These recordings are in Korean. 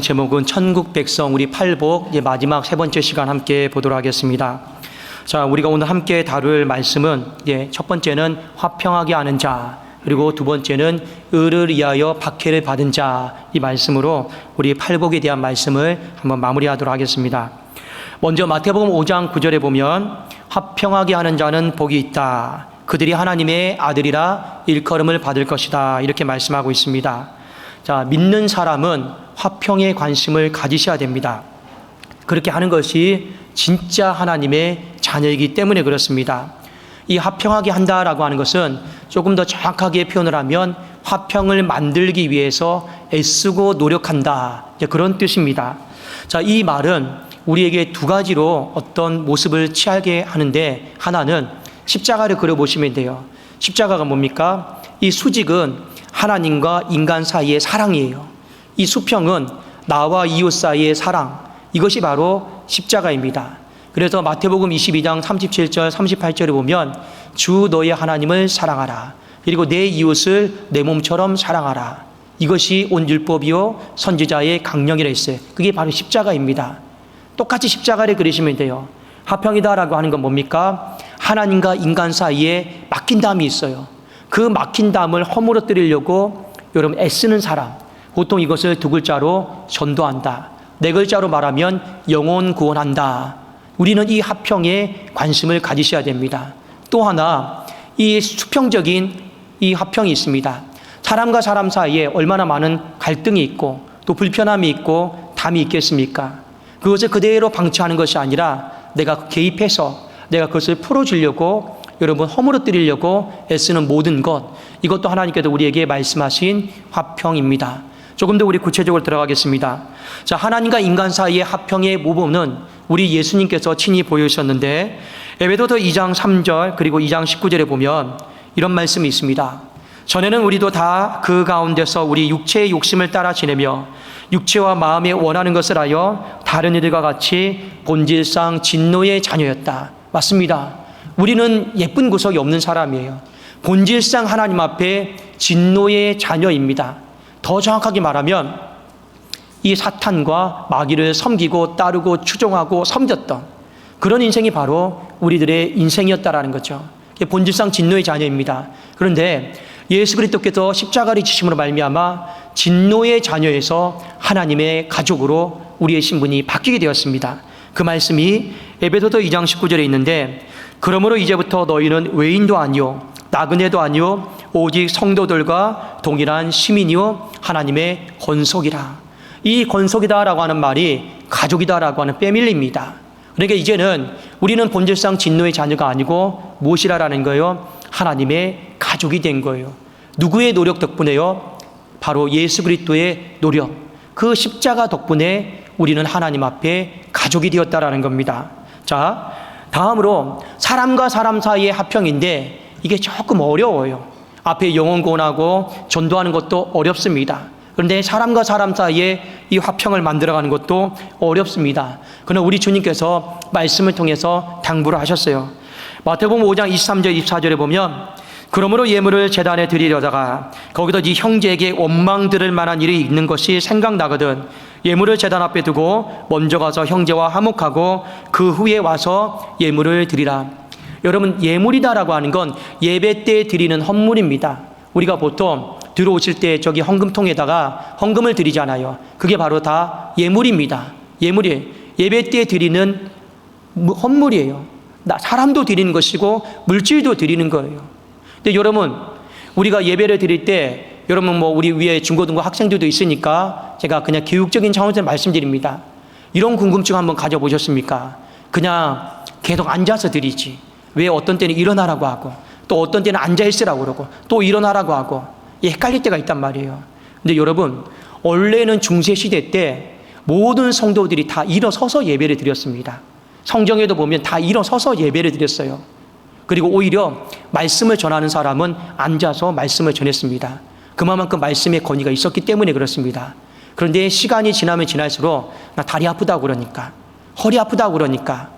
제목은 천국 백성 우리 팔복 마지막 세 번째 시간 함께 보도록 하겠습니다. 자, 우리가 오늘 함께 다룰 말씀은 첫 번째는 화평하게 하는 자, 그리고 두 번째는 의를 위하여 박해를 받은 자, 이 말씀으로 우리 팔복에 대한 말씀을 한번 마무리하도록 하겠습니다. 먼저 마태복음 5장 9절에 보면 화평하게 하는 자는 복이 있다. 그들이 하나님의 아들이라 일컬음을 받을 것이다. 이렇게 말씀하고 있습니다. 자, 믿는 사람은 화평에 관심을 가지셔야 됩니다. 그렇게 하는 것이 진짜 하나님의 자녀이기 때문에 그렇습니다. 이 화평하게 한다라고 하는 것은 조금 더 정확하게 표현을 하면 화평을 만들기 위해서 애쓰고 노력한다, 그런 뜻입니다. 자, 이 말은 우리에게 두 가지로 어떤 모습을 취하게 하는데, 하나는 십자가를 그려보시면 돼요. 십자가가 뭡니까? 이 수직은 하나님과 인간 사이의 사랑이에요. 이 수평은 나와 이웃 사이의 사랑, 이것이 바로 십자가입니다. 그래서 마태복음 22장 37절 38절에 보면 주 너의 하나님을 사랑하라, 그리고 내 이웃을 내 몸처럼 사랑하라, 이것이 온 율법이요 선지자의 강령이라 했어요. 그게 바로 십자가입니다. 똑같이 십자가를 그리시면 돼요. 화평이다라고 하는 건 뭡니까? 하나님과 인간 사이에 막힌 담이 있어요. 그 막힌 담을 허물어뜨리려고 여러분 애쓰는 사람, 보통 이것을 두 글자로 전도한다, 네 글자로 말하면 영혼 구원한다. 우리는 이 화평에 관심을 가지셔야 됩니다. 또 하나, 이 수평적인 이 화평이 있습니다. 사람과 사람 사이에 얼마나 많은 갈등이 있고 또 불편함이 있고 담이 있겠습니까? 그것을 그대로 방치하는 것이 아니라 내가 개입해서 내가 그것을 풀어주려고, 여러분 허물어뜨리려고 애쓰는 모든 것, 이것도 하나님께서 우리에게 말씀하신 화평입니다. 조금 더 우리 구체적으로 들어가겠습니다. 자, 하나님과 인간 사이의 화평의 모범은 우리 예수님께서 친히 보여주셨는데, 에베소서 2장 3절 그리고 2장 19절에 보면 이런 말씀이 있습니다. 전에는 우리도 다 그 가운데서 우리 육체의 욕심을 따라 지내며 육체와 마음에 원하는 것을 하여 다른 이들과 같이 본질상 진노의 자녀였다. 맞습니다. 우리는 예쁜 구석이 없는 사람이에요. 본질상 하나님 앞에 진노의 자녀입니다. 더 정확하게 말하면 이 사탄과 마귀를 섬기고 따르고 추종하고 섬겼던 그런 인생이 바로 우리들의 인생이었다라는 거죠. 본질상 진노의 자녀입니다. 그런데 예수 그리스도께서 십자가를 지심으로 말미암아 진노의 자녀에서 하나님의 가족으로 우리의 신분이 바뀌게 되었습니다. 그 말씀이 에베소서 2장 19절에 있는데, 그러므로 이제부터 너희는 외인도 아니요 나그네도 아니요 오직 성도들과 동일한 시민이요 하나님의 권속이라. 이 권속이다라고 하는 말이 가족이다라고 하는 패밀리입니다. 그러니까 이제는 우리는 본질상 진노의 자녀가 아니고 무엇이라는 거예요? 하나님의 가족이 된 거예요. 누구의 노력 덕분에요? 바로 예수 그리스도의 노력, 그 십자가 덕분에 우리는 하나님 앞에 가족이 되었다라는 겁니다. 자, 다음으로 사람과 사람 사이의 화평인데 이게 조금 어려워요. 앞에 영혼 구원하고 전도하는 것도 어렵습니다. 그런데 사람과 사람 사이에 이 화평을 만들어가는 것도 어렵습니다. 그러나 우리 주님께서 말씀을 통해서 당부를 하셨어요. 마태복음 5장 23절 24절에 보면 그러므로 예물을 제단에 드리려다가 거기서 네 형제에게 원망 들을 만한 일이 있는 것이 생각나거든 예물을 제단 앞에 두고 먼저 가서 형제와 화목하고 그 후에 와서 예물을 드리라. 여러분, 예물이다라고 하는 건 예배 때 드리는 헌물입니다. 우리가 보통 들어오실 때 저기 헌금통에다가 헌금을 드리잖아요. 그게 바로 다 예물입니다. 예물이에요. 예배 때 드리는 헌물이에요. 사람도 드리는 것이고 물질도 드리는 거예요. 근데 여러분, 우리가 예배를 드릴 때 여러분 우리 위에 중고등부 학생들도 있으니까 제가 그냥 교육적인 차원에서 말씀드립니다. 이런 궁금증 한번 가져보셨습니까? 그냥 계속 앉아서 드리지, 왜 어떤 때는 일어나라고 하고 또 어떤 때는 앉아있으라고 그러고 또 일어나라고 하고 헷갈릴 때가 있단 말이에요. 근데 여러분, 원래는 중세시대 때 모든 성도들이 다 일어서서 예배를 드렸습니다. 성경에도 보면 다 일어서서 예배를 드렸어요. 그리고 오히려 말씀을 전하는 사람은 앉아서 말씀을 전했습니다. 그만큼 말씀의 권위가 있었기 때문에 그렇습니다. 그런데 시간이 지나면 지날수록 나 다리 아프다고 그러니까, 허리 아프다고 그러니까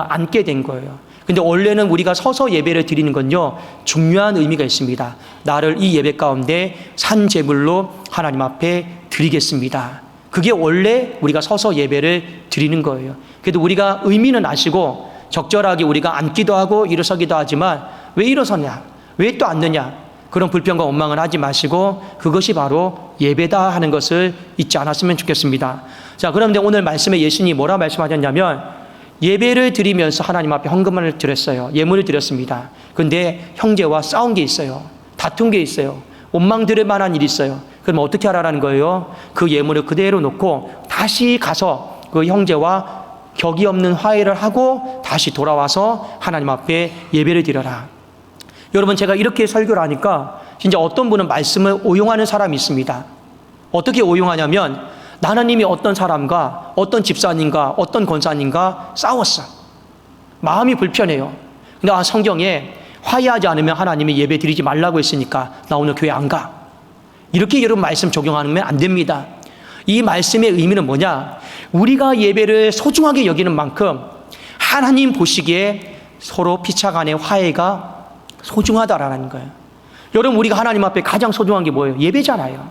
앉게 된 거예요. 근데 원래는 우리가 서서 예배를 드리는 건요, 중요한 의미가 있습니다. 나를 이 예배 가운데 산 제물로 하나님 앞에 드리겠습니다. 그게 원래 우리가 서서 예배를 드리는 거예요. 그래도 우리가 의미는 아시고 적절하게 우리가 앉기도 하고 일어서기도 하지만 왜 일어서냐? 왜 또 앉느냐? 그런 불평과 원망을 하지 마시고 그것이 바로 예배다 하는 것을 잊지 않았으면 좋겠습니다. 자, 그런데 오늘 말씀에 예수님이 뭐라 말씀하셨냐면 예배를 드리면서 하나님 앞에 헌금을 드렸어요. 예물을 드렸습니다. 근데 형제와 싸운 게 있어요. 다툰 게 있어요. 원망 들을 만한 일이 있어요. 그럼 어떻게 하라는 거예요? 그 예물을 그대로 놓고 다시 가서 그 형제와 격이 없는 화해를 하고 다시 돌아와서 하나님 앞에 예배를 드려라. 여러분, 제가 이렇게 설교를 하니까 진짜 어떤 분은 말씀을 오용하는 사람이 있습니다. 어떻게 오용하냐면 하나님이 어떤 사람과 어떤 집사님과 어떤 권사님과 싸웠어. 마음이 불편해요. 근데 성경에 화해하지 않으면 하나님이 예배 드리지 말라고 했으니까 나 오늘 교회 안 가. 이렇게 여러분 말씀 적용하면 안 됩니다. 이 말씀의 의미는 뭐냐? 우리가 예배를 소중하게 여기는 만큼 하나님 보시기에 서로 피차 간의 화해가 소중하다라는 거예요. 여러분, 우리가 하나님 앞에 가장 소중한 게 뭐예요? 예배잖아요.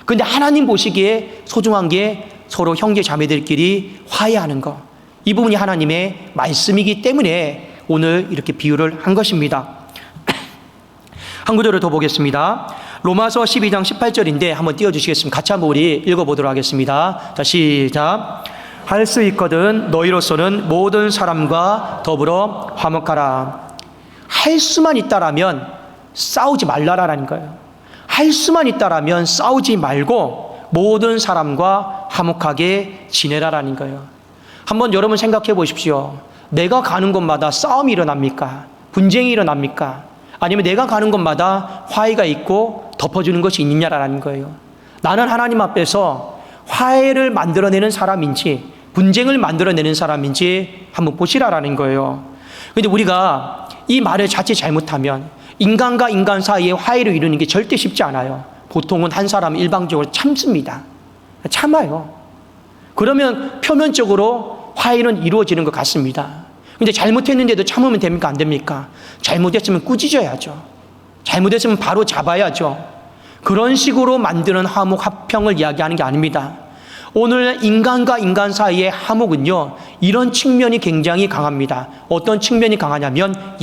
근데 하나님 보시기에 소중한 게 서로 형제 자매들끼리 화해하는 것. 이 부분이 하나님의 말씀이기 때문에 오늘 이렇게 비유를 한 것입니다. 한 구절을 더 보겠습니다. 로마서 12장 18절인데 한번 띄워주시겠습니다. 같이 한번 우리 읽어보도록 하겠습니다. 자, 시작. 할 수 있거든 너희로서는 모든 사람과 더불어 화목하라. 할 수만 있다라면 싸우지 말라라는 거예요. 할 수만 있다라면 싸우지 말고 모든 사람과 화목하게 지내라라는 거예요. 한번 여러분 생각해 보십시오. 내가 가는 곳마다 싸움이 일어납니까? 분쟁이 일어납니까? 아니면 내가 가는 곳마다 화해가 있고 덮어주는 것이 있느냐라는 거예요. 나는 하나님 앞에서 화해를 만들어내는 사람인지 분쟁을 만들어내는 사람인지 한번 보시라라는 거예요. 그런데 우리가 이 말을 자칫 잘못하면 인간과 인간 사이에 화해를 이루는 게 절대 쉽지 않아요. 보통은 한 사람은 일방적으로 참습니다. 참아요. 그러면 표면적으로 화해는 이루어지는 것 같습니다. 근데 잘못했는데도 참으면 됩니까? 안 됩니까? 잘못했으면 꾸짖어야죠. 잘못했으면 바로 잡아야죠. 그런 식으로 만드는 화목 화평을 이야기하는 게 아닙니다. 오늘 인간과 인간 사이의 화목은요, 이런 측면이 굉장히 강합니다. 어떤 측면이 강하냐면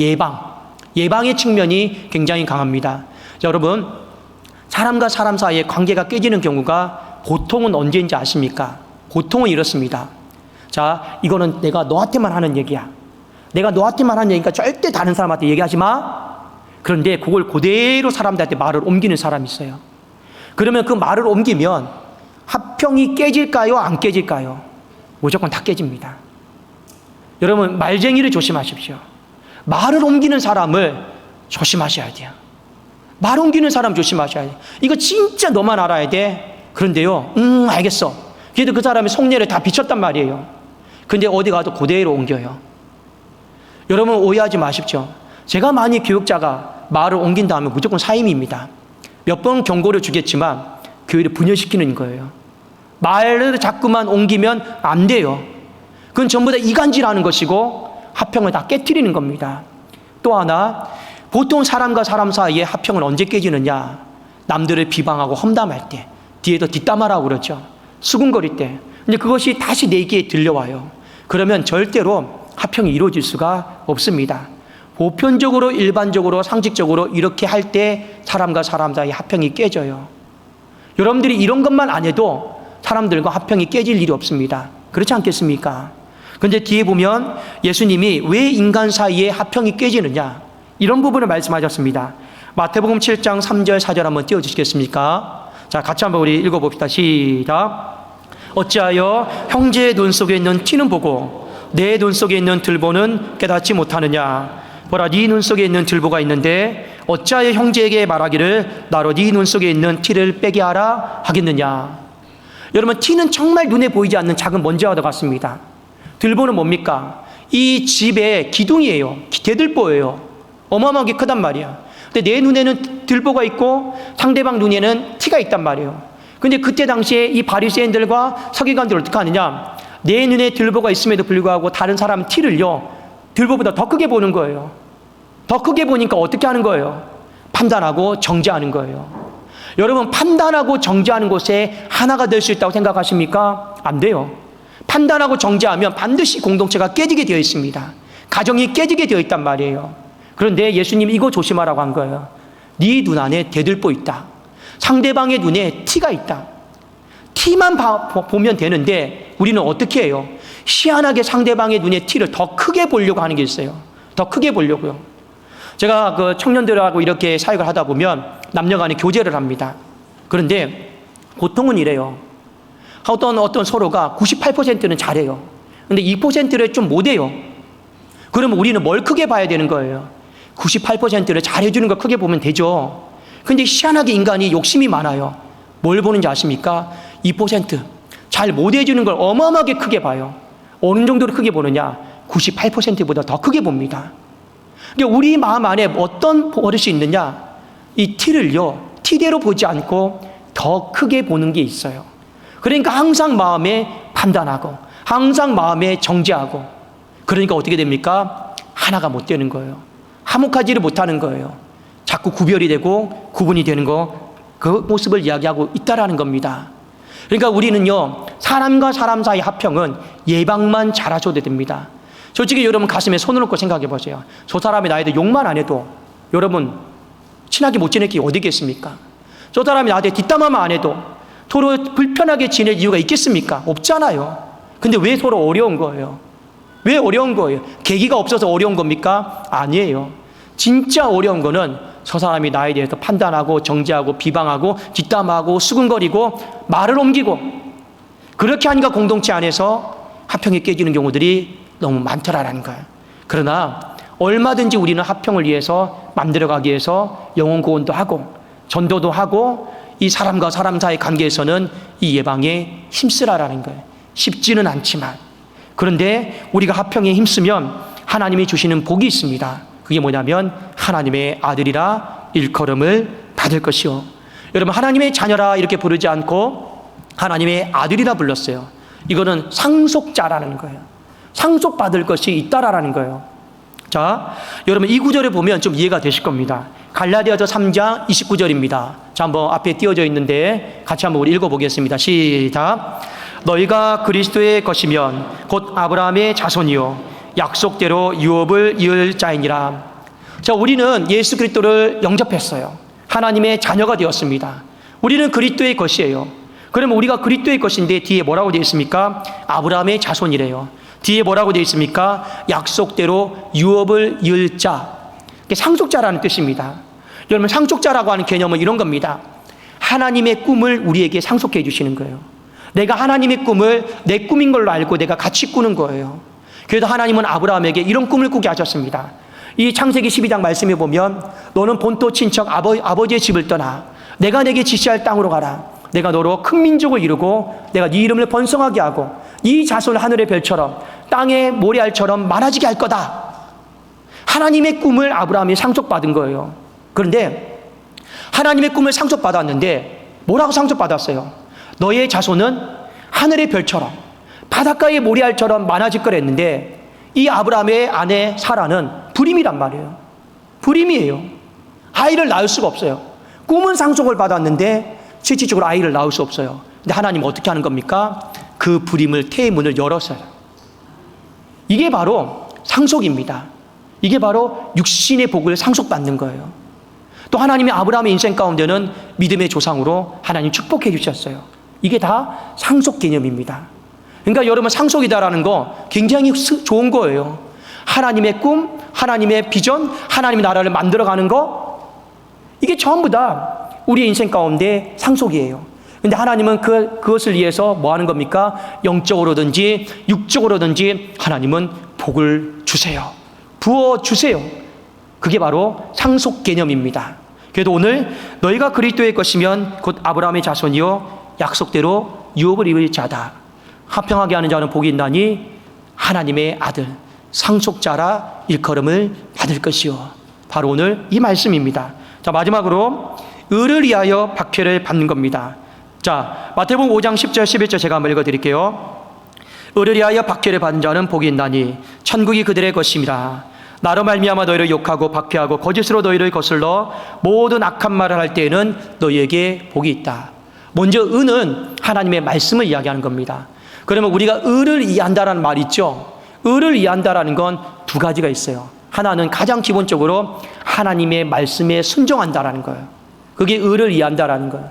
예방의 측면이 굉장히 강합니다. 자, 여러분, 사람과 사람 사이의 관계가 깨지는 경우가 보통은 언제인지 아십니까? 보통은 이렇습니다. 자, 이거는 내가 너한테만 하는 얘기야. 내가 너한테만 하는 얘기니까 절대 다른 사람한테 얘기하지 마. 그런데 그걸 그대로 사람들한테 말을 옮기는 사람이 있어요. 그러면 그 말을 옮기면 화평이 깨질까요? 안 깨질까요? 무조건 다 깨집니다. 여러분, 말쟁이를 조심하십시오. 말을 옮기는 사람을 조심하셔야 돼요. 말 옮기는 사람 조심하셔야 돼요. 이거 진짜 너만 알아야 돼. 그런데요, 알겠어. 그래도 그 사람의 속내를 다 비췄단 말이에요. 근데 어디 가도 그대로 옮겨요. 여러분, 오해하지 마십시오. 제가 만약 교육자가 말을 옮긴다면 무조건 사임입니다. 몇 번 경고를 주겠지만 교회를 분열시키는 거예요. 말을 자꾸만 옮기면 안 돼요. 그건 전부 다 이간질하는 것이고 화평을 다 깨트리는 겁니다. 또 하나, 보통 사람과 사람 사이의 화평은 언제 깨지느냐? 남들을 비방하고 험담할 때, 뒤에서 뒷담화라고 그러죠. 수군거릴 때. 근데 그것이 다시 내 귀에 들려와요. 그러면 절대로 화평이 이루어질 수가 없습니다. 보편적으로, 일반적으로, 상식적으로 이렇게 할 때 사람과 사람 사이 화평이 깨져요. 여러분들이 이런 것만 안 해도 사람들과 화평이 깨질 일이 없습니다. 그렇지 않겠습니까? 그런데 뒤에 보면 예수님이 왜 인간 사이에 화평이 깨지느냐, 이런 부분을 말씀하셨습니다. 마태복음 7장 3절 4절 한번 띄워주시겠습니까? 자, 같이 한번 우리 읽어봅시다. 시작. 어찌하여 형제의 눈 속에 있는 티는 보고 내 눈 속에 있는 들보는 깨닫지 못하느냐? 보라, 네 눈 속에 있는 들보가 있는데 어찌하여 형제에게 말하기를 나로 네 눈 속에 있는 티를 빼게 하라 하겠느냐? 여러분, 티는 정말 눈에 보이지 않는 작은 먼지와 같습니다. 들보는 뭡니까? 이 집의 기둥이에요. 대들보예요. 어마어마하게 크단 말이야. 근데 내 눈에는 들보가 있고 상대방 눈에는 티가 있단 말이에요. 근데 그때 당시에 이 바리새인들과 서기관들이 어떻게 하느냐? 내 눈에 들보가 있음에도 불구하고 다른 사람 티를요, 들보보다 더 크게 보는 거예요. 더 크게 보니까 어떻게 하는 거예요? 판단하고 정죄하는 거예요. 여러분, 판단하고 정죄하는 곳에 하나가 될 수 있다고 생각하십니까? 안 돼요. 판단하고 정죄하면 반드시 공동체가 깨지게 되어 있습니다. 가정이 깨지게 되어 있단 말이에요. 그런데 예수님 이거 조심하라고 한 거예요. 네 눈 안에 대들보 있다. 상대방의 눈에 티가 있다. 티만 보면 되는데 우리는 어떻게 해요? 희한하게 상대방의 눈에 티를 더 크게 보려고 하는 게 있어요. 더 크게 보려고요. 제가 그 청년들하고 이렇게 사역을 하다 보면 남녀간에 교제를 합니다. 그런데 보통은 이래요. 어떤 서로가 98%는 잘해요. 근데 2%를 좀 못해요. 그러면 우리는 뭘 크게 봐야 되는 거예요? 98%를 잘해주는 걸 크게 보면 되죠. 근데 희한하게 인간이 욕심이 많아요. 뭘 보는지 아십니까? 2% 잘 못해주는 걸 어마어마하게 크게 봐요. 어느 정도로 크게 보느냐? 98%보다 더 크게 봅니다. 그러니까 우리 마음 안에 어떤 버릇이 있느냐? 이 티를요, 티대로 보지 않고 더 크게 보는 게 있어요. 그러니까 항상 마음에 판단하고 항상 마음에 정죄하고, 그러니까 어떻게 됩니까? 하나가 못 되는 거예요. 화목하지를 못하는 거예요. 자꾸 구별이 되고 구분이 되는 거, 그 모습을 이야기하고 있다라는 겁니다. 그러니까 우리는요, 사람과 사람 사이 합평은 예방만 잘하셔도 됩니다. 솔직히 여러분 가슴에 손을 얹고 생각해 보세요. 저 사람이 나한테 욕만 안 해도 여러분 친하게 못 지낼 게 어디 있겠습니까? 저 사람이 나한테 뒷담화만 안 해도 서로 불편하게 지낼 이유가 있겠습니까? 없잖아요. 근데 왜 서로 어려운 거예요? 왜 어려운 거예요? 계기가 없어서 어려운 겁니까? 아니에요. 진짜 어려운 거는 저 사람이 나에 대해서 판단하고 정죄하고 비방하고 뒷담화하고 수근거리고 말을 옮기고, 그렇게 하니까 공동체 안에서 합평이 깨지는 경우들이 너무 많더라라는 거예요. 그러나 얼마든지 우리는 합평을 위해서 만들어가기 위해서 영혼 구원도 하고 전도도 하고 이 사람과 사람 사이의 관계에서는 이 예방에 힘쓰라라는 거예요. 쉽지는 않지만, 그런데 우리가 합평에 힘쓰면 하나님이 주시는 복이 있습니다. 그게 뭐냐면 하나님의 아들이라 일컬음을 받을 것이요. 여러분, 하나님의 자녀라 이렇게 부르지 않고 하나님의 아들이라 불렀어요. 이거는 상속자라는 거예요. 상속받을 것이 있다라는 거예요. 자, 여러분 이 구절을 보면 좀 이해가 되실 겁니다. 갈라디아서 3장 29절입니다. 자, 한번 앞에 띄어져 있는데 같이 한번 우리 읽어보겠습니다. 시작. 너희가 그리스도의 것이면 곧 아브라함의 자손이요 약속대로 유업을 이을 자이니라. 자, 우리는 예수 그리스도를 영접했어요. 하나님의 자녀가 되었습니다. 우리는 그리스도의 것이에요. 그러면 우리가 그리스도의 것인데 뒤에 뭐라고 되어 있습니까? 아브라함의 자손이래요. 뒤에 뭐라고 되어 있습니까? 약속대로 유업을 이을 자. 이게 상속자라는 뜻입니다. 여러분, 상속자라고 하는 개념은 이런 겁니다. 하나님의 꿈을 우리에게 상속해 주시는 거예요. 내가 하나님의 꿈을 내 꿈인 걸로 알고 내가 같이 꾸는 거예요. 그래서 하나님은 아브라함에게 이런 꿈을 꾸게 하셨습니다. 이 창세기 12장 말씀에 보면 너는 본토 친척 아버지의 집을 떠나 내가 내게 지시할 땅으로 가라. 내가 너로 큰 민족을 이루고 내가 네 이름을 번성하게 하고 이 자손을 하늘의 별처럼 땅의 모래알처럼 많아지게 할 거다. 하나님의 꿈을 아브라함이 상속받은 거예요. 그런데 하나님의 꿈을 상속받았는데 뭐라고 상속받았어요? 너의 자손은 하늘의 별처럼 바닷가의 모래알처럼 많아질 거랬는데 이 아브라함의 아내 사라는 불임이란 말이에요. 불임이에요. 아이를 낳을 수가 없어요. 꿈은 상속을 받았는데 실질적으로 아이를 낳을 수 없어요. 근데 하나님은 어떻게 하는 겁니까? 그 불임을 태의 문을 열었어요. 이게 바로 상속입니다. 이게 바로 육신의 복을 상속받는 거예요. 또 하나님이 아브라함의 인생 가운데는 믿음의 조상으로 하나님 축복해 주셨어요. 이게 다 상속 개념입니다. 그러니까 여러분, 상속이다라는 거 굉장히 좋은 거예요. 하나님의 꿈, 하나님의 비전, 하나님의 나라를 만들어가는 거, 이게 전부 다 우리의 인생 가운데 상속이에요. 근데 하나님은 그것을 위해서 뭐 하는 겁니까? 영적으로든지 육적으로든지 하나님은 복을 주세요. 부어주세요. 그게 바로 상속 개념입니다. 그래도 오늘 너희가 그리스도의 것이면 곧 아브라함의 자손이요 약속대로 유업을 입을 자다. 합평하게 하는 자는 복이 있나니 하나님의 아들 상속자라 일컬음을 받을 것이요. 바로 오늘 이 말씀입니다. 자, 마지막으로 의를 위하여 박해를 받는 겁니다. 자, 마태복음 5장 10절 11절 제가 한번 읽어드릴게요. 의를 위하여 박해를 받는 자는 복이 있나니 천국이 그들의 것임이라. 나로 말미암아 너희를 욕하고 박해하고 거짓으로 너희를 거슬러 모든 악한 말을 할 때에는 너희에게 복이 있다. 먼저 의는 하나님의 말씀을 이야기하는 겁니다. 그러면 우리가 의를 이해한다라는 말이 있죠. 의를 이해한다라는 건 두 가지가 있어요. 하나는 가장 기본적으로 하나님의 말씀에 순종한다라는 거예요. 그게 의를 이해한다라는 거예요.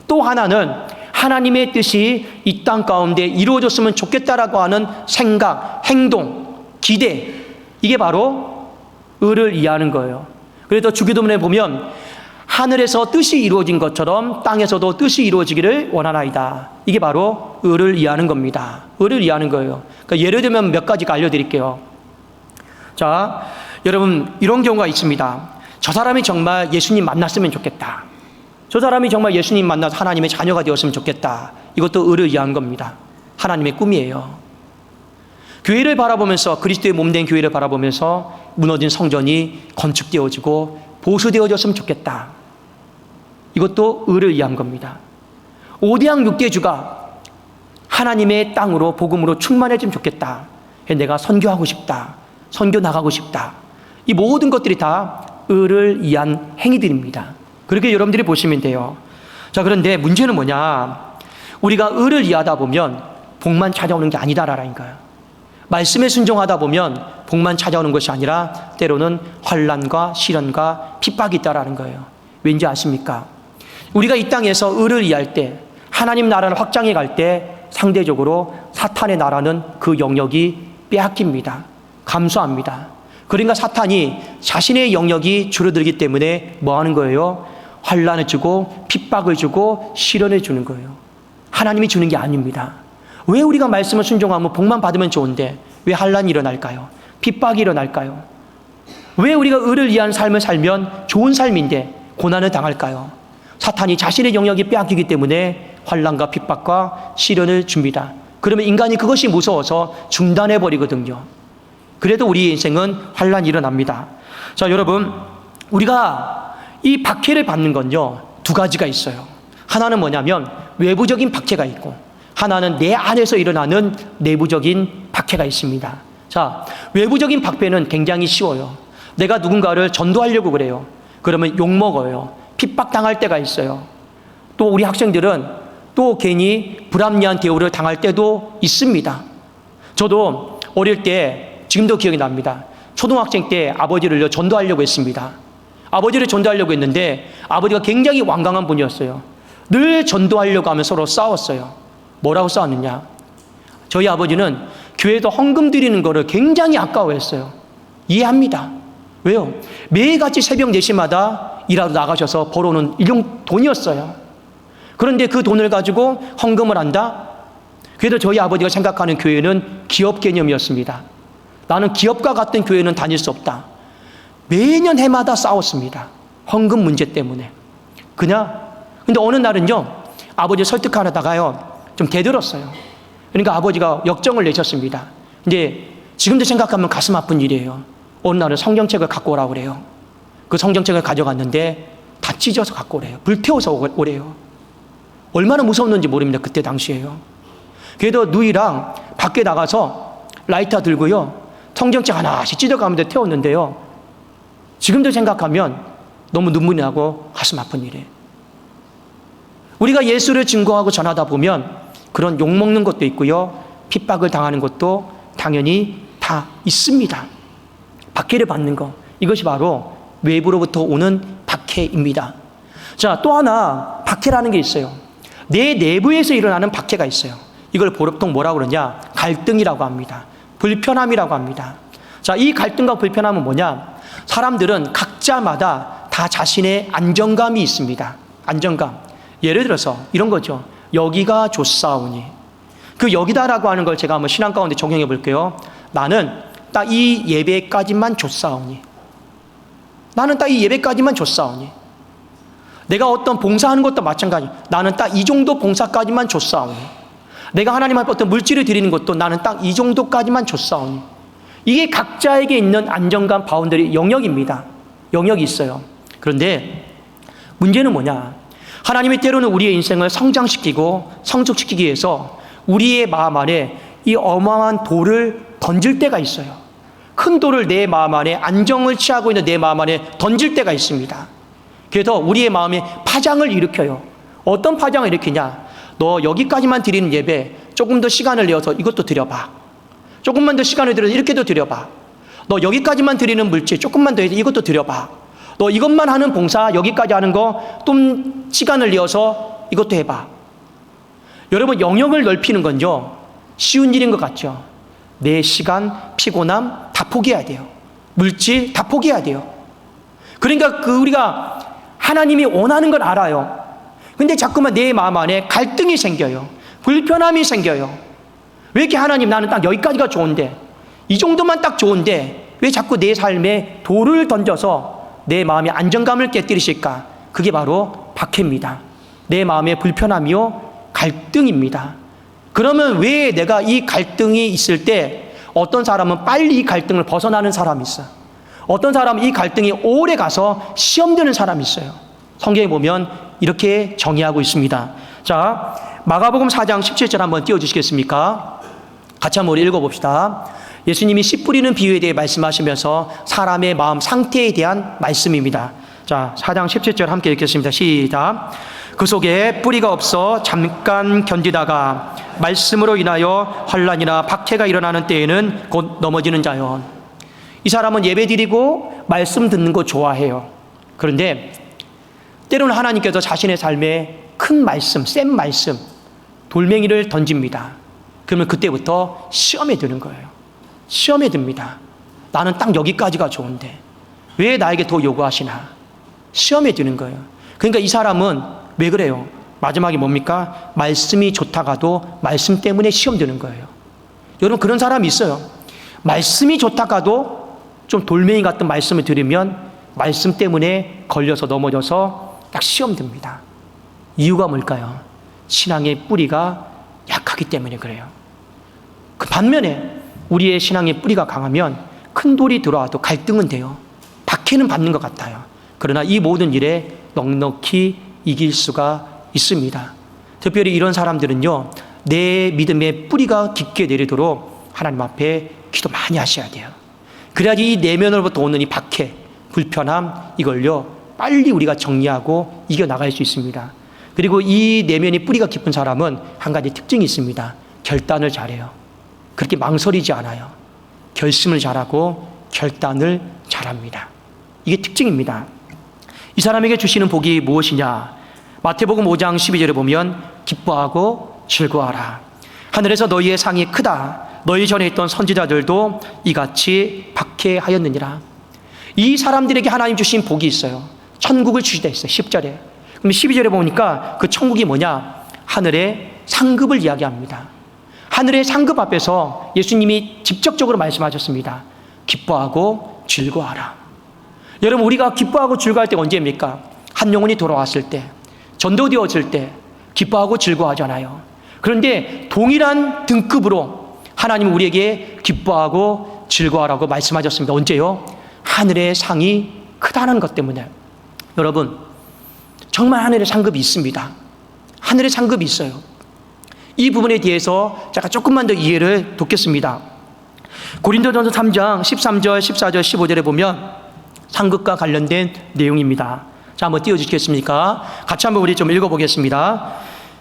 또 하나는 하나님의 뜻이 이 땅 가운데 이루어졌으면 좋겠다라고 하는 생각, 행동, 기대, 이게 바로 의를 이해하는 거예요. 그래서 주기도문에 보면 하늘에서 뜻이 이루어진 것처럼 땅에서도 뜻이 이루어지기를 원하나이다. 이게 바로 의를 이해하는 겁니다. 의를 이해하는 거예요. 그러니까 예를 들면 몇 가지 알려드릴게요. 자, 여러분 이런 경우가 있습니다. 저 사람이 정말 예수님 만났으면 좋겠다. 저 사람이 정말 예수님 만나서 하나님의 자녀가 되었으면 좋겠다. 이것도 의를 이해한 겁니다. 하나님의 꿈이에요. 교회를 바라보면서, 그리스도의 몸된 교회를 바라보면서 무너진 성전이 건축되어지고 보수되어졌으면 좋겠다. 이것도 의를 이해한 겁니다. 5대양 6대주가 하나님의 땅으로 복음으로 충만해지면 좋겠다. 내가 선교하고 싶다. 선교 나가고 싶다. 이 모든 것들이 다 의를 이해한 행위들입니다. 그렇게 여러분들이 보시면 돼요. 자, 그런데 문제는 뭐냐? 우리가 의를 이해하다 보면 복만 찾아오는 게 아니다라는 거예요. 말씀에 순종하다 보면 복만 찾아오는 것이 아니라 때로는 환난과 시련과 핍박이 있다라는 거예요. 왠지 아십니까? 우리가 이 땅에서 의를 이해할 때, 하나님 나라를 확장해 갈 때 상대적으로 사탄의 나라는 그 영역이 빼앗깁니다. 감소합니다. 그러니까 사탄이 자신의 영역이 줄어들기 때문에 뭐 하는 거예요? 환난을 주고 핍박을 주고 시련을 주는 거예요. 하나님이 주는 게 아닙니다. 왜 우리가 말씀을 순종하면 복만 받으면 좋은데 왜 환난이 일어날까요? 핍박이 일어날까요? 왜 우리가 의를 이해하는 삶을 살면 좋은 삶인데 고난을 당할까요? 사탄이 자신의 영역이 빼앗기기 때문에 환난과 핍박과 시련을 줍니다. 그러면 인간이 그것이 무서워서 중단해 버리거든요. 그래도 우리 인생은 환난이 일어납니다. 자, 여러분, 우리가 이 박해를 받는 건요, 두 가지가 있어요. 하나는 뭐냐면 외부적인 박해가 있고, 하나는 내 안에서 일어나는 내부적인 박해가 있습니다. 자, 외부적인 박해는 굉장히 쉬워요. 내가 누군가를 전도하려고 그래요. 그러면 욕먹어요. 핍박당할 때가 있어요. 또 우리 학생들은 또 괜히 불합리한 대우를 당할 때도 있습니다. 저도 어릴 때 지금도 기억이 납니다. 초등학생 때 아버지를 전도하려고 했습니다. 아버지를 전도하려고 했는데 아버지가 굉장히 완강한 분이었어요. 늘 전도하려고 하면 서로 싸웠어요. 뭐라고 싸웠느냐? 저희 아버지는 교회에서 헌금 드리는 거를 굉장히 아까워했어요. 이해합니다. 왜요? 매일같이 새벽 4시마다 일하러 나가셔서 벌어오는 일용 돈이었어요. 그런데 그 돈을 가지고 헌금을 한다? 그래도 저희 아버지가 생각하는 교회는 기업 개념이었습니다. 나는 기업과 같은 교회는 다닐 수 없다. 매년 해마다 싸웠습니다. 헌금 문제 때문에. 근데 어느 날은요, 아버지 설득하다가요, 좀 대들었어요. 그러니까 아버지가 역정을 내셨습니다. 근데 지금도 생각하면 가슴 아픈 일이에요. 어느 날은 성경책을 갖고 오라고 그래요. 그 성경책을 가져갔는데 다 찢어서 갖고 오래요. 불태워서 오래요. 얼마나 무서웠는지 모릅니다. 그때 당시에요. 그래도 누이랑 밖에 나가서 라이터 들고요, 성경책 하나씩 찢어가면서 태웠는데요, 지금도 생각하면 너무 눈물이 나고 가슴 아픈 일이에요. 우리가 예수를 증거하고 전하다 보면 그런 욕먹는 것도 있고요, 핍박을 당하는 것도 당연히 다 있습니다. 박해를 받는 것, 이것이 바로 외부로부터 오는 박해입니다. 자, 또 하나 박해라는 게 있어요. 내 내부에서 일어나는 박해가 있어요. 이걸 보통 뭐라고 그러냐? 갈등이라고 합니다. 불편함이라고 합니다. 자, 이 갈등과 불편함은 뭐냐? 사람들은 각자마다 다 자신의 안정감이 있습니다. 안정감. 예를 들어서 이런 거죠. 여기가 좋사오니. 그 여기다라고 하는 걸 제가 한번 신앙 가운데 적용해 볼게요. 나는 딱 이 예배까지만 좋사오니. 나는 딱 이 예배까지만 좋사오니. 내가 어떤 봉사하는 것도 마찬가지. 나는 딱 이 정도 봉사까지만 좋사오니. 내가 하나님 앞에 어떤 물질을 드리는 것도 나는 딱 이 정도까지만 좋사오니. 이게 각자에게 있는 안정감 바운더리 영역입니다. 영역이 있어요. 그런데 문제는 뭐냐? 하나님이 때로는 우리의 인생을 성장시키고 성숙시키기 위해서 우리의 마음 안에 이 어마어마한 돌을 던질 때가 있어요. 큰 돌을 내 마음 안에 안정을 취하고 있는 내 마음 안에 던질 때가 있습니다. 그래서 우리의 마음에 파장을 일으켜요. 어떤 파장을 일으키냐? 너 여기까지만 드리는 예배 조금 더 시간을 내어서 이것도 드려봐. 조금만 더 시간을 들여서 이렇게도 드려봐. 너 여기까지만 드리는 물질 조금만 더 해서 이것도 드려봐. 너 이것만 하는 봉사 여기까지 하는 거 좀 시간을 내어서 이것도 해봐. 여러분, 영역을 넓히는 건요 쉬운 일인 것 같죠? 내 시간, 피곤함 다 포기해야 돼요. 물질 다 포기해야 돼요. 그러니까 우리가 하나님이 원하는 걸 알아요. 근데 자꾸만 내 마음 안에 갈등이 생겨요. 불편함이 생겨요. 왜 이렇게 하나님, 나는 딱 여기까지가 좋은데, 이 정도만 딱 좋은데 왜 자꾸 내 삶에 돌을 던져서 내 마음의 안정감을 깨뜨리실까? 그게 바로 박해입니다. 내 마음의 불편함이요 갈등입니다. 그러면 왜 내가 이 갈등이 있을 때 어떤 사람은 빨리 이 갈등을 벗어나는 사람이 있어요. 어떤 사람은 이 갈등이 오래 가서 시험되는 사람이 있어요. 성경에 보면 이렇게 정의하고 있습니다. 자, 마가복음 4장 17절 한번 띄워주시겠습니까? 같이 한번 우리 읽어봅시다. 예수님이 씨 뿌리는 비유에 대해 말씀하시면서 사람의 마음 상태에 대한 말씀입니다. 자, 4장 17절 함께 읽겠습니다. 시작. 그 속에 뿌리가 없어 잠깐 견디다가 말씀으로 인하여 환난이나 박해가 일어나는 때에는 곧 넘어지는 자요. 이 사람은 예배드리고 말씀 듣는 거 좋아해요. 그런데 때로는 하나님께서 자신의 삶에 큰 말씀, 센 말씀, 돌멩이를 던집니다. 그러면 그때부터 시험에 드는 거예요. 시험에 듭니다. 나는 딱 여기까지가 좋은데 왜 나에게 더 요구하시나? 시험에 드는 거예요. 그러니까 이 사람은 왜 그래요? 마지막에 뭡니까? 말씀이 좋다가도 말씀 때문에 시험 드는 거예요. 여러분, 그런 사람이 있어요. 말씀이 좋다가도 좀 돌멩이 같은 말씀을 들으면 말씀 때문에 걸려서 넘어져서 딱 시험 듭니다. 이유가 뭘까요? 신앙의 뿌리가 약하기 때문에 그래요. 그 반면에 우리의 신앙의 뿌리가 강하면 큰 돌이 들어와도 갈등은 돼요. 박해는 받는 것 같아요. 그러나 이 모든 일에 넉넉히 이길 수가 있습니다. 특별히 이런 사람들은요, 내 믿음의 뿌리가 깊게 내리도록 하나님 앞에 기도 많이 하셔야 돼요. 그래야지 이 내면으로부터 오는 이 박해, 불편함, 이걸요 빨리 우리가 정리하고 이겨나갈 수 있습니다. 그리고 이 내면이 뿌리가 깊은 사람은 한 가지 특징이 있습니다. 결단을 잘해요. 그렇게 망설이지 않아요. 결심을 잘하고 결단을 잘합니다. 이게 특징입니다. 이 사람에게 주시는 복이 무엇이냐? 마태복음 5장 12절에 보면 기뻐하고 즐거워하라. 하늘에서 너희의 상이 크다. 너희 전에 있던 선지자들도 이같이 박해하였느니라. 이 사람들에게 하나님 주신 복이 있어요. 천국을 주시다 했어요. 10절에. 그럼 12절에 보니까 그 천국이 뭐냐? 하늘의 상급을 이야기합니다. 하늘의 상급 앞에서 예수님이 직접적으로 말씀하셨습니다. 기뻐하고 즐거워하라. 여러분, 우리가 기뻐하고 즐거워할 때가 언제입니까? 한 영혼이 돌아왔을 때, 전도되어질 때 기뻐하고 즐거워하잖아요. 그런데 동일한 등급으로 하나님은 우리에게 기뻐하고 즐거워하라고 말씀하셨습니다. 언제요? 하늘의 상이 크다는 것 때문에. 여러분, 정말 하늘의 상급이 있습니다. 하늘의 상급이 있어요. 이 부분에 대해서 제가 조금만 더 이해를 돕겠습니다. 고린도전서 3장 13절, 14절, 15절에 보면 상급과 관련된 내용입니다. 자, 한번 띄워주시겠습니까? 같이 한번 우리 좀 읽어보겠습니다.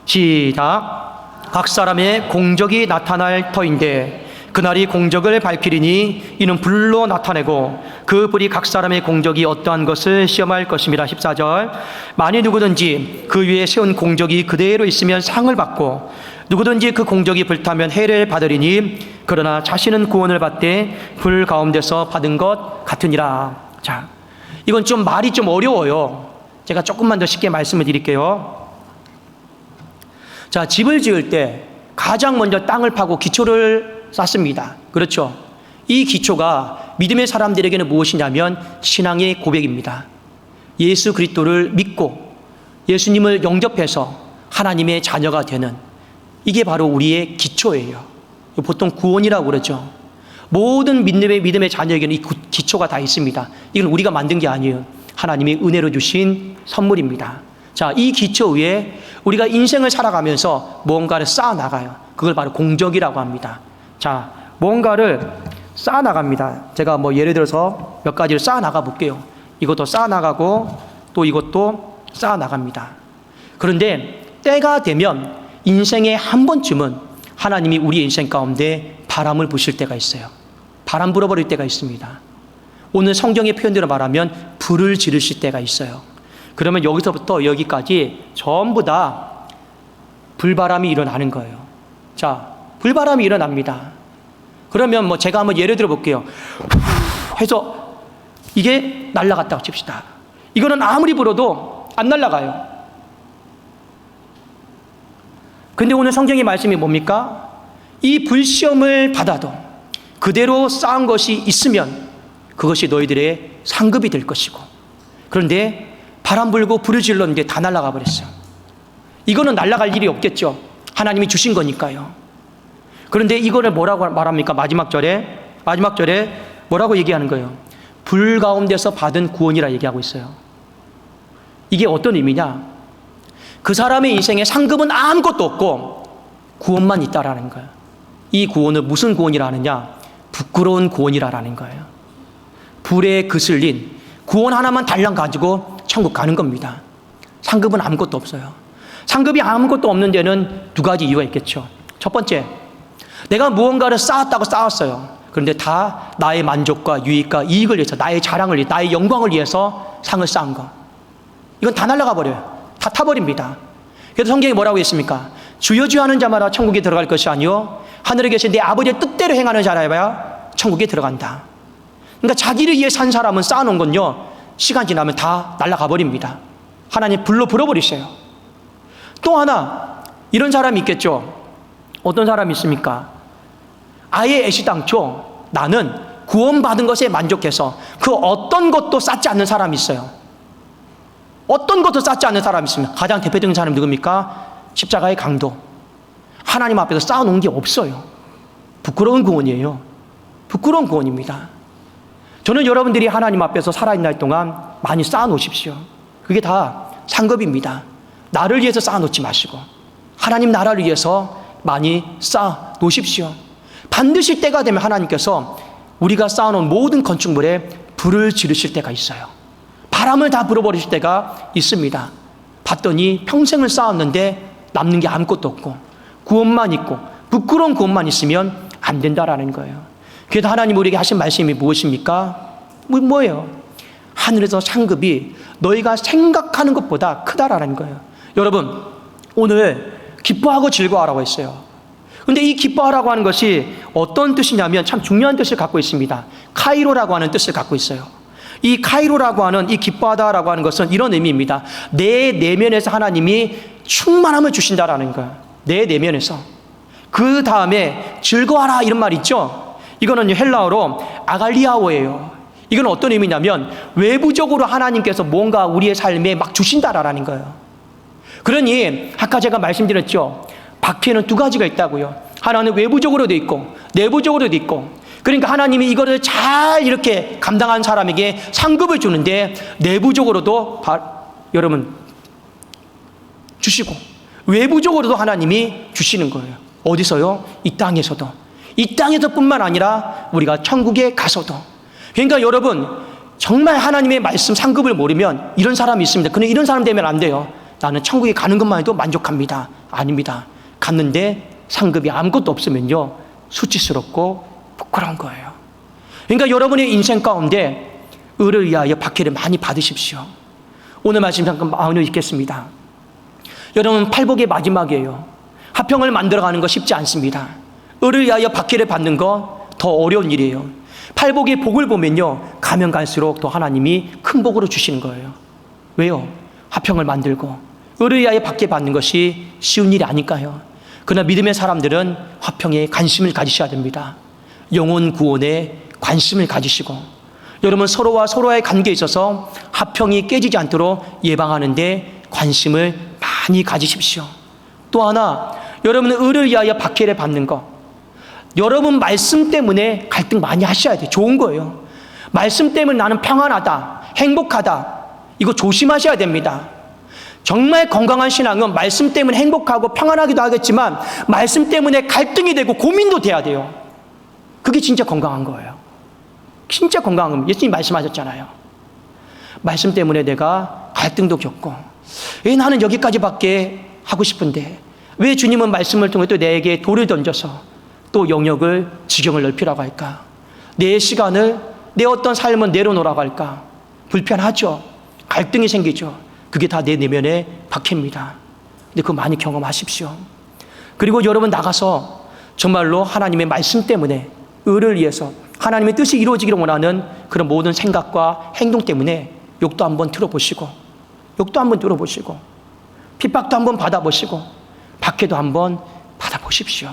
시작. 각 사람의 공적이 나타날 터인데 그날이 공적을 밝히리니 이는 불로 나타내고 그 불이 각 사람의 공적이 어떠한 것을 시험할 것입니다. 14절. 만일 누구든지 그 위에 세운 공적이 그대로 있으면 상을 받고 누구든지 그 공적이 불타면 해를 받으리니 그러나 자신은 구원을 받되 불 가운데서 받은 것 같으니라. 자, 이건 좀 말이 좀 어려워요. 제가 조금만 더 쉽게 말씀을 드릴게요. 자, 집을 지을 때 가장 먼저 땅을 파고 기초를 쌓습니다. 그렇죠? 이 기초가 믿음의 사람들에게는 무엇이냐면 신앙의 고백입니다. 예수 그리스도를 믿고 예수님을 영접해서 하나님의 자녀가 되는, 이게 바로 우리의 기초예요. 보통 구원이라고 그러죠. 모든 믿음의 자녀에게는 이 기초가 다 있습니다. 이건 우리가 만든 게 아니에요. 하나님이 은혜로 주신 선물입니다. 자, 이 기초 위에 우리가 인생을 살아가면서 무언가를 쌓아나가요. 그걸 바로 공적이라고 합니다. 자, 뭔가를 쌓아나갑니다. 제가 뭐 예를 들어서 몇 가지를 쌓아나가 볼게요. 이것도 쌓아나가고 또 이것도 쌓아나갑니다. 그런데 때가 되면 인생에 한 번쯤은 하나님이 우리 인생 가운데 바람을 부실 때가 있어요. 바람 불어버릴 때가 있습니다. 오늘 성경의 표현대로 말하면 불을 지르실 때가 있어요. 그러면 여기서부터 여기까지 전부 다 불바람이 일어나는 거예요. 자, 불바람이 일어납니다. 그러면 뭐 제가 한번 예를 들어 볼게요. 해서 이게 날아갔다고 칩시다. 이거는 아무리 불어도 안 날아가요. 근데 오늘 성경의 말씀이 뭡니까? 이 불시험을 받아도 그대로 쌓은 것이 있으면 그것이 너희들의 상급이 될 것이고, 그런데 바람 불고 불을 질렀는데 다 날아가 버렸어요. 이거는 날아갈 일이 없겠죠. 하나님이 주신 거니까요. 그런데 이거를 뭐라고 말합니까? 마지막 절에 뭐라고 얘기하는 거예요? 불 가운데서 받은 구원이라 얘기하고 있어요. 이게 어떤 의미냐? 그 사람의 인생에 상급은 아무것도 없고 구원만 있다라는 거예요. 이 구원은 무슨 구원이라 하느냐? 부끄러운 구원이라는 거예요. 불에 그슬린 구원 하나만 달랑 가지고 천국 가는 겁니다. 상급은 아무것도 없어요. 상급이 아무것도 없는 데는 두 가지 이유가 있겠죠. 첫 번째, 내가 무언가를 쌓았다고 쌓았어요. 그런데 다 나의 만족과 유익과 이익을 위해서, 나의 자랑을 위해서, 나의 영광을 위해서 상을 쌓은 거, 이건 다 날아가 버려요. 다 타버립니다. 그래서 성경이 뭐라고 했습니까? 주여 주여 하는 자마다 천국에 들어갈 것이 아니요 하늘에 계신 내 아버지의 뜻대로 행하는 자라야 천국에 들어간다. 그러니까 자기를 위해 산 사람은 쌓아놓은 건요, 시간 지나면 다 날아가 버립니다. 하나님 불로 불어버리세요. 또 하나 이런 사람이 있겠죠. 어떤 사람이 있습니까? 아예 애시당초 나는 구원받은 것에 만족해서 그 어떤 것도 쌓지 않는 사람이 있어요. 어떤 것도 쌓지 않는 사람이 있습니다. 가장 대표적인 사람이 누굽니까? 십자가의 강도. 하나님 앞에서 쌓아놓은 게 없어요. 부끄러운 구원이에요. 부끄러운 구원입니다. 저는 여러분들이 하나님 앞에서 살아있는 날 동안 많이 쌓아놓으십시오. 그게 다 상급입니다. 나를 위해서 쌓아놓지 마시고 하나님 나라를 위해서 많이 쌓아놓으십시오. 반드시 때가 되면 하나님께서 우리가 쌓아놓은 모든 건축물에 불을 지르실 때가 있어요. 바람을 다 불어버리실 때가 있습니다. 봤더니 평생을 쌓았는데 남는 게 아무것도 없고 구원만 있고 부끄러운 구원만 있으면 안 된다라는 거예요. 그래서 하나님 우리에게 하신 말씀이 무엇입니까? 뭐예요? 하늘에서 상급이 너희가 생각하는 것보다 크다라는 거예요. 여러분, 오늘 기뻐하고 즐거워하라고 했어요. 근데 이 기뻐하라고 하는 것이 어떤 뜻이냐면 참 중요한 뜻을 갖고 있습니다. 카이로라고 하는 뜻을 갖고 있어요. 이 카이로라고 하는, 이 기뻐하다라고 하는 것은 이런 의미입니다. 내 내면에서 하나님이 충만함을 주신다라는 거예요. 내 내면에서. 그 다음에 즐거워하라 이런 말 있죠. 이거는 헬라어로 아갈리아오예요. 이건 어떤 의미냐면 외부적으로 하나님께서 뭔가 우리의 삶에 막 주신다라는 거예요. 그러니 아까 제가 말씀드렸죠. 박해는 두 가지가 있다고요. 하나는 외부적으로도 있고 내부적으로도 있고, 그러니까 하나님이 이거를 잘 이렇게 감당한 사람에게 상급을 주는데 내부적으로도 여러분 주시고 외부적으로도 하나님이 주시는 거예요. 어디서요? 이 땅에서도. 이 땅에서뿐만 아니라 우리가 천국에 가서도. 그러니까 여러분 정말 하나님의 말씀 상급을 모르면 이런 사람이 있습니다. 근데 이런 사람 되면 안 돼요. 나는 천국에 가는 것만 해도 만족합니다. 아닙니다. 갔는데 상급이 아무것도 없으면요 수치스럽고 부끄러운 거예요. 그러니까 여러분의 인생 가운데 의를 위하여 박해를 많이 받으십시오. 오늘 말씀 잠깐 마음을 읽겠습니다. 여러분 팔복의 마지막이에요. 화평을 만들어가는 거 쉽지 않습니다. 의를 위하여 박해를 받는 거 더 어려운 일이에요. 팔복의 복을 보면요 가면 갈수록 더 하나님이 큰 복으로 주시는 거예요. 왜요? 화평을 만들고 의를 위하여 박해 받는 것이 쉬운 일이 아닐까요? 그러나 믿음의 사람들은 화평에 관심을 가지셔야 됩니다. 영혼 구원에 관심을 가지시고 여러분 서로와 서로의 관계에 있어서 화평이 깨지지 않도록 예방하는데 관심을 많이 가지십시오. 또 하나, 여러분은 의를 위하여 박해를 받는 것, 여러분 말씀 때문에 갈등 많이 하셔야 돼요. 좋은 거예요. 말씀 때문에 나는 평안하다, 행복하다, 이거 조심하셔야 됩니다. 정말 건강한 신앙은 말씀 때문에 행복하고 평안하기도 하겠지만 말씀 때문에 갈등이 되고 고민도 돼야 돼요. 그게 진짜 건강한 거예요. 진짜 건강한 겁니다. 예수님 말씀하셨잖아요. 말씀 때문에 내가 갈등도 겪고, 왜 나는 여기까지밖에 하고 싶은데 왜 주님은 말씀을 통해 또 내게 돌을 던져서 또 영역을 지경을 넓히라고 할까? 내 시간을, 내 어떤 삶은 내려놓으라고 할까? 불편하죠. 갈등이 생기죠. 그게 다 내 내면에 박힙니다. 근데 그거 많이 경험하십시오. 그리고 여러분 나가서 정말로 하나님의 말씀 때문에, 의를 위해서 하나님의 뜻이 이루어지기를 원하는 그런 모든 생각과 행동 때문에 욕도 한번 들어보시고, 욕도 한번 들어보시고, 핍박도 한번 받아보시고, 박해도 한번 받아보십시오.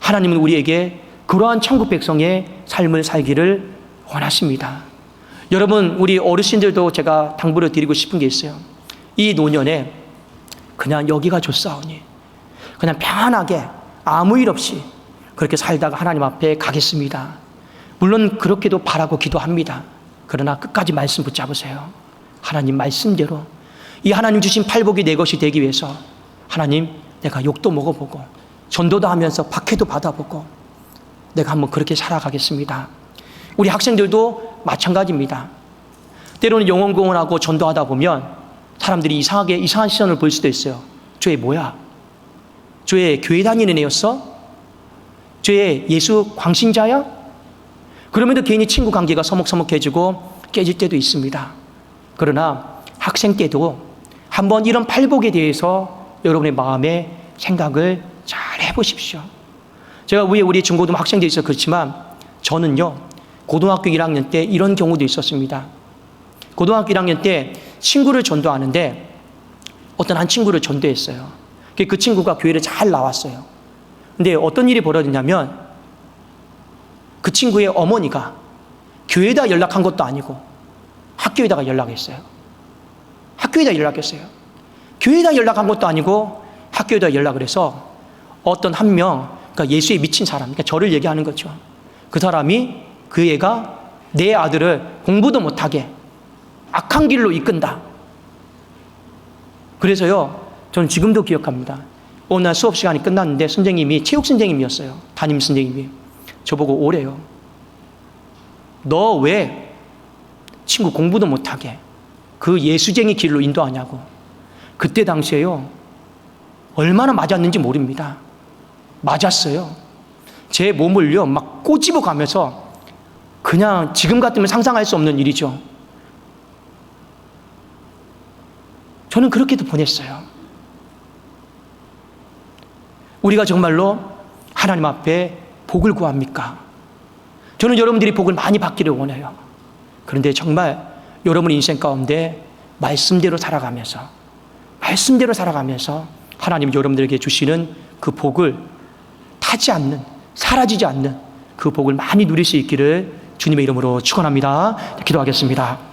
하나님은 우리에게 그러한 천국 백성의 삶을 살기를 원하십니다. 여러분, 우리 어르신들도 제가 당부를 드리고 싶은 게 있어요. 이 노년에 그냥 여기가 좋사오니 그냥 편안하게 아무 일 없이 그렇게 살다가 하나님 앞에 가겠습니다. 물론 그렇게도 바라고 기도합니다. 그러나 끝까지 말씀 붙잡으세요. 하나님 말씀대로 이 하나님 주신 팔복이 내 것이 되기 위해서 하나님, 내가 욕도 먹어보고 전도도 하면서 박해도 받아보고 내가 한번 그렇게 살아가겠습니다. 우리 학생들도 마찬가지입니다. 때로는 영혼공헌하고 전도하다 보면 사람들이 이상한 시선을 볼 수도 있어요. 쟤 뭐야? 쟤 교회 다니는 애였어? 쟤 예수 광신자야? 그러면도 괜히 친구 관계가 서먹서먹해지고 깨질 때도 있습니다. 그러나 학생 때도 한번 이런 팔복에 대해서 여러분의 마음에 생각을 잘 해보십시오. 제가 위에 우리 중고등 학생들이 있어서 그렇지만 저는요, 고등학교 1학년 때 이런 경우도 있었습니다. 고등학교 1학년 때 친구를 전도하는데 어떤 한 친구를 전도했어요. 그 친구가 교회를 잘 나왔어요. 근데 어떤 일이 벌어졌냐면 그 친구의 어머니가 교회에다 연락한 것도 아니고 학교에다가 연락했어요. 학교에다 연락했어요. 교회에다 연락한 것도 아니고 학교에다 연락을 해서 어떤 한 명, 그러니까 예수에 미친 사람, 그러니까 저를 얘기하는 거죠. 그 사람이 그 애가 내 아들을 공부도 못하게 악한 길로 이끈다. 그래서요, 저는 지금도 기억합니다. 어느 날 수업 시간이 끝났는데 선생님이 체육 선생님이었어요. 담임 선생님이 저보고 오래요. 너 왜 친구 공부도 못하게 그 예수쟁이 길로 인도하냐고. 그때 당시에요, 얼마나 맞았는지 모릅니다. 맞았어요. 제 몸을요 막 꼬집어 가면서, 그냥 지금 같으면 상상할 수 없는 일이죠. 저는 그렇게도 보냈어요. 우리가 정말로 하나님 앞에 복을 구합니까? 저는 여러분들이 복을 많이 받기를 원해요. 그런데 정말 여러분 인생 가운데 말씀대로 살아가면서 하나님이 여러분들에게 주시는 그 복을 타지 않는, 사라지지 않는 그 복을 많이 누릴 수 있기를 주님의 이름으로 축원합니다. 기도하겠습니다.